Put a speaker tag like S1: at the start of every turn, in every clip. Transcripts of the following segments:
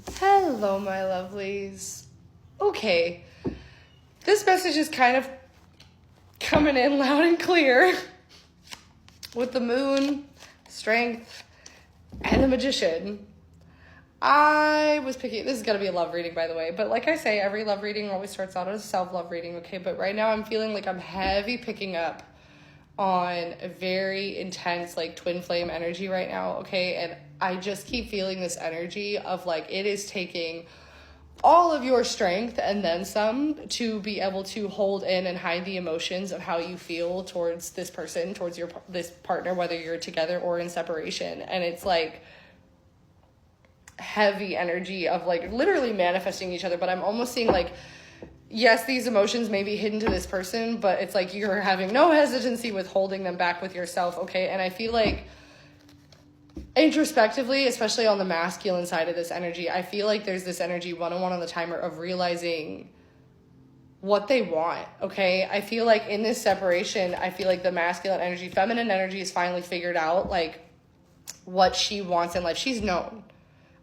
S1: Hello, my lovelies. Okay, this message is kind of coming in loud and clear with the moon, strength, and the magician. I was picking, this is going to be a love reading, by the way, but like I say, every love reading always starts out as a self-love reading, okay? But right now I'm feeling like I'm heavy picking up on a very intense, like, twin flame energy right now, okay? And I just keep feeling this energy of, like, it is taking all of your strength and then some to be able to hold in and hide the emotions of how you feel towards this person, towards this partner, whether you're together or in separation. And it's like heavy energy of like literally manifesting each other. But I'm almost seeing like, yes, these emotions may be hidden to this person, but it's like you're having no hesitancy with holding them back with yourself, okay? And I feel like introspectively, especially on the masculine side of this energy, I feel like there's this energy 101 on the timer of realizing what they want, okay? I feel like in this separation, I feel like the masculine energy, feminine energy is finally figured out like what she wants in life. She's known,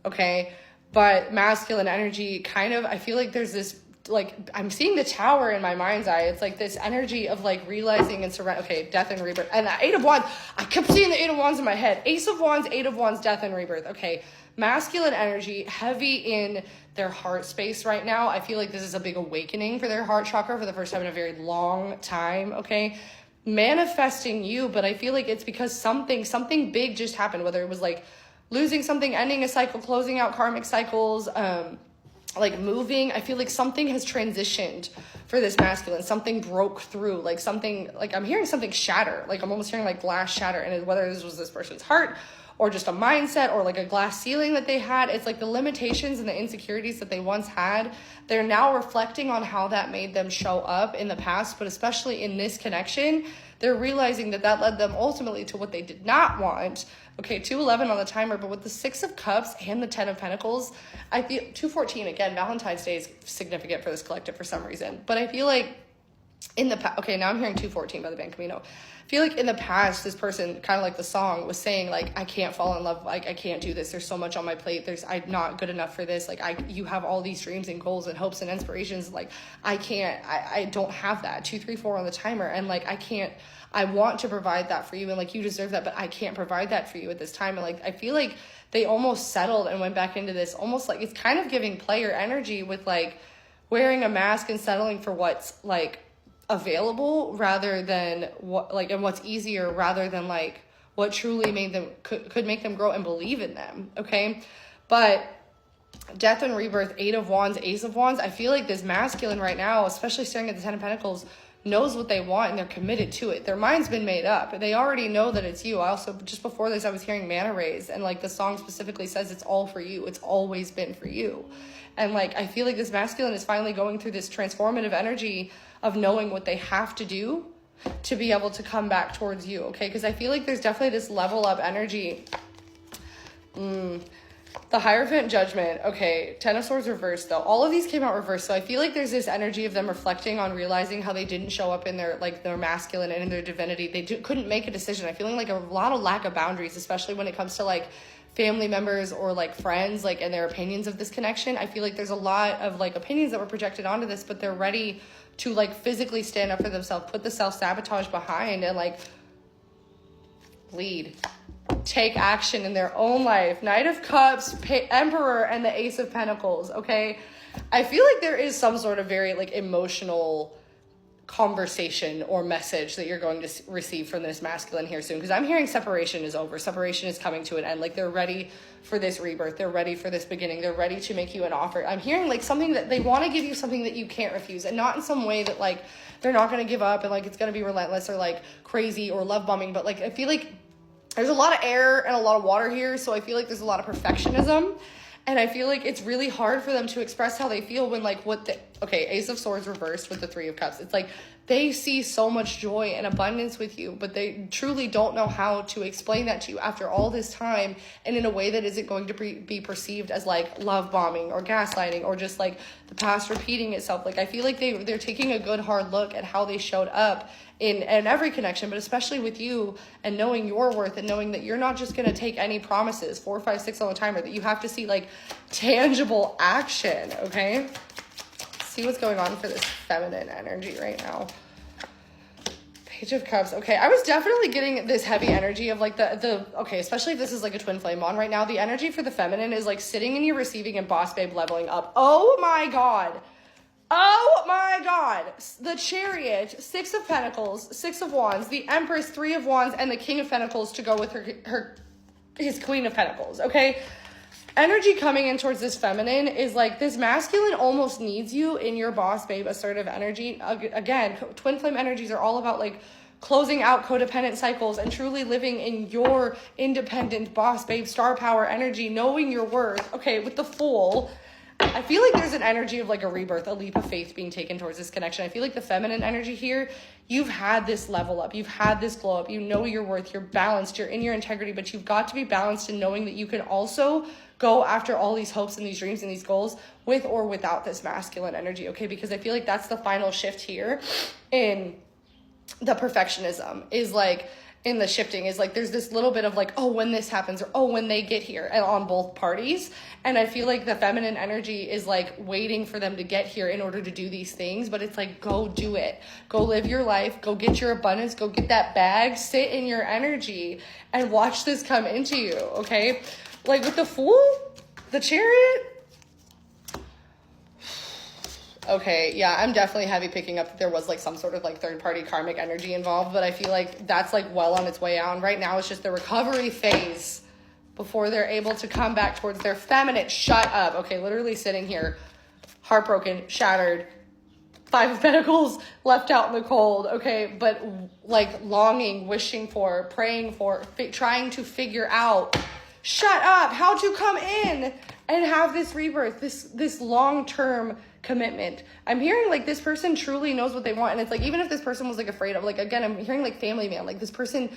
S1: okay? But masculine energy kind of, I feel like there's this, like, I'm seeing the tower in my mind's eye. It's like this energy of like realizing and surrender. Okay, death and rebirth. And the Eight of Wands, I kept seeing the Eight of Wands in my head. Ace of Wands, Eight of Wands, death and rebirth. Okay, masculine energy, heavy in their heart space right now. I feel like this is a big awakening for their heart chakra for the first time in a very long time, okay? Manifesting you, but I feel like it's because something big just happened, whether it was like losing something, ending a cycle, closing out karmic cycles, like moving. I feel like something has transitioned for this masculine. Something broke through, like something, like I'm hearing something shatter. Like I'm almost hearing like glass shatter. And whether this was this person's heart or just a mindset or like a glass ceiling that they had, it's like the limitations and the insecurities that they once had, they're now reflecting on how that made them show up in the past. But especially in this connection, they're realizing that that led them ultimately to what they did not want. Okay, 211 on the timer, but with the Six of Cups and the 10 of Pentacles, I feel 214, again, Valentine's Day is significant for this collective for some reason. But I feel like in the past, okay, now I'm hearing 214 by the Ban Camino. I feel like in the past, this person, kind of like the song, was saying, like, I can't fall in love, like, I can't do this, there's so much on my plate, I'm not good enough for this, like, you have all these dreams and goals and hopes and inspirations, like, I don't have that, 2, 3, 4 on the timer, and, like, I want to provide that for you, and, like, you deserve that, but I can't provide that for you at this time, and, like, I feel like they almost settled and went back into this, almost like, it's kind of giving player energy with, like, wearing a mask and settling for what's, like, available rather than what, like, and what's easier rather than like what truly made them could make them grow and believe in them, okay? But death and rebirth, Eight of Wands, Ace of Wands, I feel like this masculine right now, especially staring at the 10 of Pentacles, knows what they want and they're committed to it. Their mind's been made up. They already know that it's you. I also, just before this, I was hearing Manta Rays, and like the song specifically says it's all for you. It's always been for you. And like, I feel like this masculine is finally going through this transformative energy of knowing what they have to do to be able to come back towards you, okay? Because I feel like there's definitely this level up energy. The Hierophant, Judgment, okay, Ten of Swords reversed though. All of these came out reversed, so I feel like there's this energy of them reflecting on realizing how they didn't show up in their, like, their masculine and in their divinity. They couldn't make a decision. I'm feeling like a lot of lack of boundaries, especially when it comes to, like, family members or, like, friends, like, and their opinions of this connection. I feel like there's a lot of, like, opinions that were projected onto this, but they're ready to, like, physically stand up for themselves, put the self-sabotage behind, and, like, lead. Take action in their own life. Knight of Cups, Emperor, and the Ace of Pentacles, okay? I feel like there is some sort of very, like, emotional conversation or message that you're going to receive from this masculine here soon, because I'm hearing separation is over. Separation is coming to an end. Like, they're ready for this rebirth. They're ready for this beginning. They're ready to make you an offer. I'm hearing, like, something that they want to give you, something that you can't refuse, and not in some way that, like, they're not going to give up and, like, it's going to be relentless or, like, crazy or love bombing, but, like, I feel like there's a lot of air and a lot of water here, so I feel like there's a lot of perfectionism, and I feel like it's really hard for them to express how they feel when, like, okay, Ace of Swords reversed with the Three of Cups. It's like they see so much joy and abundance with you, but they truly don't know how to explain that to you after all this time and in a way that isn't going to be perceived as like love bombing or gaslighting or just like the past repeating itself. Like, I feel like they're taking a good hard look at how they showed up in every connection, but especially with you, and knowing your worth and knowing that you're not just going to take any promises 4, 5, 6 on the timer, that you have to see like tangible action. Okay. See what's going on for this feminine energy right now. Page of Cups. Okay, I was definitely getting this heavy energy of like okay, especially if this is like a twin flame on right now. The energy for the feminine is like sitting in your receiving and boss babe leveling up. Oh my God. Oh my God. The Chariot, 6 of Pentacles, 6 of Wands, the Empress, 3 of Wands, and the King of Pentacles to go with his Queen of Pentacles. Okay. Energy coming in towards this feminine is like this masculine almost needs you in your boss babe assertive energy. Again, twin flame energies are all about like closing out codependent cycles and truly living in your independent boss babe star power energy, knowing your worth. Okay, with the Fool, I feel like there's an energy of like a rebirth, a leap of faith being taken towards this connection. I feel like the feminine energy here, you've had this level up, you've had this glow up, you know your worth, you're balanced, you're in your integrity, but you've got to be balanced in knowing that you can also go after all these hopes and these dreams and these goals with or without this masculine energy, okay? Because I feel like that's the final shift here in the perfectionism, is like in the shifting, is like there's this little bit of like, oh, when this happens, or oh, when they get here, and on both parties. And I feel like the feminine energy is like waiting for them to get here in order to do these things, but it's like, go do it, go live your life, go get your abundance, go get that bag, sit in your energy and watch this come into you, okay? Like with the Fool, the Chariot. Okay, yeah, I'm definitely heavy picking up that there was like some sort of like third party karmic energy involved, but I feel like that's like well on its way out. And right now it's just the recovery phase before they're able to come back towards their feminine. Shut up. Okay, literally sitting here, heartbroken, shattered, 5 of Pentacles, left out in the cold. Okay, but like longing, wishing for, praying for, trying to figure out, shut up, how to come in and have this rebirth, this long-term commitment. I'm hearing like this person truly knows what they want. And it's like, even if this person was like afraid of, like, again, I'm hearing like family man, like this person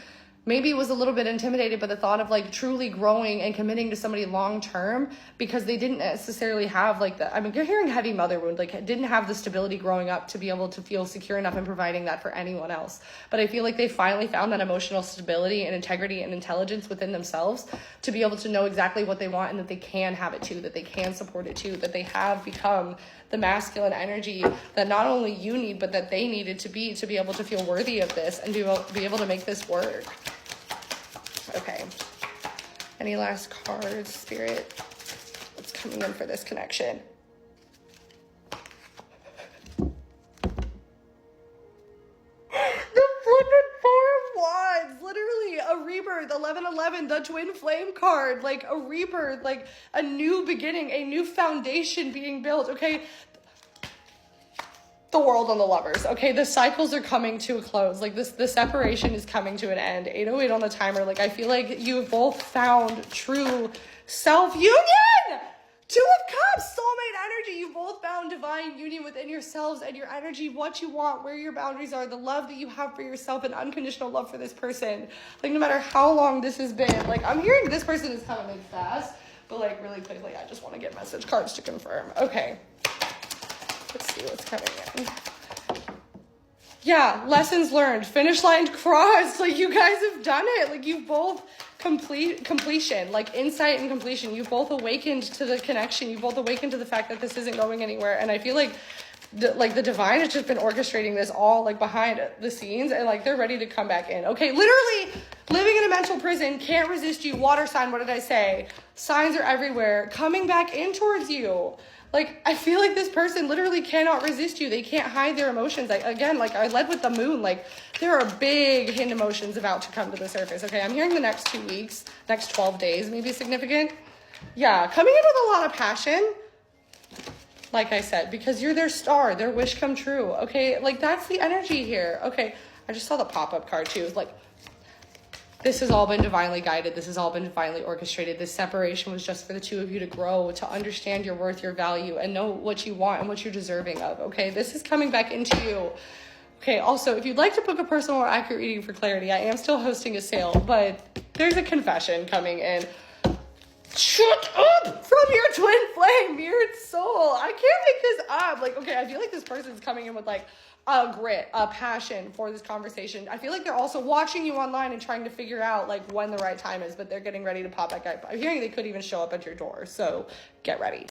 S1: maybe was a little bit intimidated by the thought of like truly growing and committing to somebody long term, because they didn't necessarily have like the, I mean, you're hearing heavy mother wound, like didn't have the stability growing up to be able to feel secure enough in providing that for anyone else. But I feel like they finally found that emotional stability and integrity and intelligence within themselves to be able to know exactly what they want, and that they can have it too, that they can support it too, that they have become the masculine energy that not only you need, but that they needed to be able to feel worthy of this and be able to make this work. Okay. Any last cards, Spirit? What's coming in for this connection? The Four of Wands, literally a rebirth, 1111, the twin flame card, like a rebirth, like a new beginning, a new foundation being built, okay? The World on the Lovers, okay? The cycles are coming to a close, like the separation is coming to an end. 808 on the timer, like I feel like you have both found true self-union! 2 of Cups, soulmate energy. You both found divine union within yourselves and your energy, what you want, where your boundaries are, the love that you have for yourself, and unconditional love for this person. Like no matter how long this has been, like I'm hearing this person is coming fast, but like really quickly, I just want to get message cards to confirm. Okay. Let's see what's coming in. Yeah, lessons learned. Finish line crossed. Like you guys have done it. Like you both completion, like insight and completion. You both awakened to the connection. You both awakened to the fact that this isn't going anywhere. And I feel like the divine has just been orchestrating this all like behind the scenes, and like they're ready to come back in. Okay, literally living in a mental prison, can't resist you. Water sign, what did I say? Signs are everywhere, coming back in towards you. Like, I feel like this person literally cannot resist you. They can't hide their emotions. Again, like I led with the moon, like there are big hidden emotions about to come to the surface. Okay, I'm hearing the next 2 weeks, next 12 days, maybe significant. Yeah, coming in with a lot of passion. Like I said, because you're their star, their wish come true. Okay, like that's the energy here. Okay, I just saw the pop-up card too. Like, this has all been divinely guided. This has all been divinely orchestrated. This separation was just for the two of you to grow, to understand your worth, your value, and know what you want and what you're deserving of, okay? This is coming back into you. Okay, also, if you'd like to book a personal or accurate reading for clarity, I am still hosting a sale, but there's a confession coming in. Shut up from your twin flame, mirrored soul. I can't make this up. Like, okay, I feel like this person's coming in with like a grit, a passion for this conversation. I feel like they're also watching you online and trying to figure out like when the right time is, but they're getting ready to pop back up. I'm hearing they could even show up at your door, so get ready.